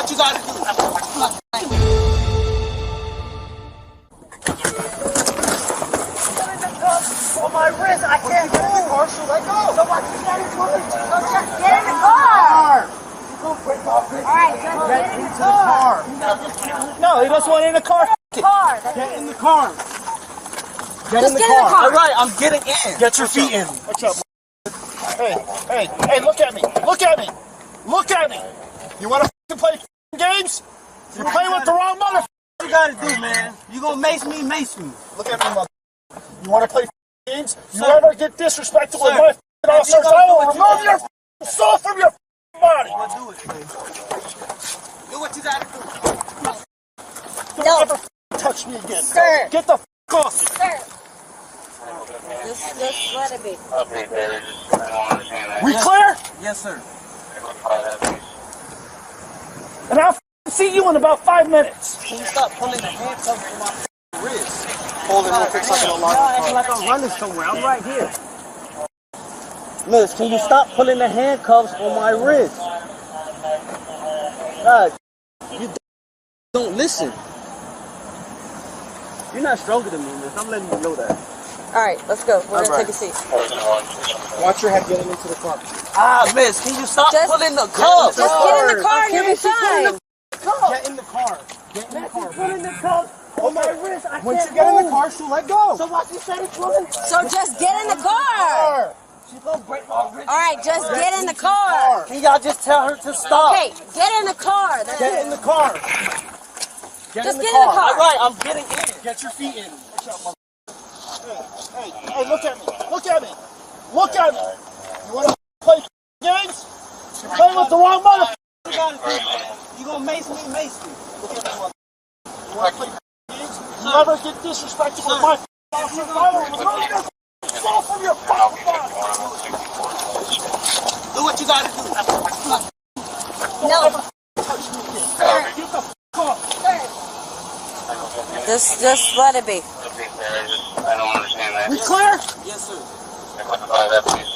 what you gotta do. On my wrist, I can't move. Marshall, let go. So what you gotta do is just get in the car. Alright, just get in the car. No, he doesn't want in the car. Get in the car. Get in the car. All right, I'm getting in. Get your feet in. What's up? Hey, look at me. Look at me. Look at me. You want to play games? You play with the wrong mother. What you gotta do, man? You gonna mace me? Look at me, mother. You want to play games? You ever get disrespectful with my officers, I will remove your soul from your body. Do it, man. Do what you gotta do. Don't ever touch me again. Sir. Get the off me. Sir. Just let it be. We clear? Yes, sir. And I'll see you in about 5 minutes. Can you stop pulling the handcuffs from my wrist? Hold it real quick so I can unlock it. Like I'm running somewhere. I'm right here. Liz, can you stop pulling the handcuffs on my wrist? God, you don't listen. You're not stronger than me, Liz. I'm letting you know that. Alright, let's go. We're gonna take a seat. Watch your head getting into the car. Miss, can you stop pulling the Just cuffs? get in the car and you'll be fine. Get in the car. Get in the car. Pulling the cuffs on my wrist. I Once can't you get in the move. car, she'll let go. So what you said it's pulling? So just get in the car. She's gonna break my wrist. Alright, just get in the car. Can y'all just tell her to stop? Okay, get in the car. Get in the car. Just get in the car. All right, I'm getting in. Get your feet in. What's up, mother? Hey, look at me. Look at me. Look at me. You want to play games? You're playing with the wrong mother. You gotta do, man. You gonna mace me? Look at me, mother. You want to play games? You ever get disrespectful with my officers, I will remove your soul from your body. Do what you gotta do. No. Get the off. Just let it be. I don't understand that. We clear? Yes, sir. Clarify that, please.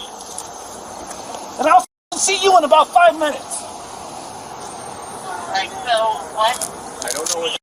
And I'll see you in about 5 minutes. So what? I don't know what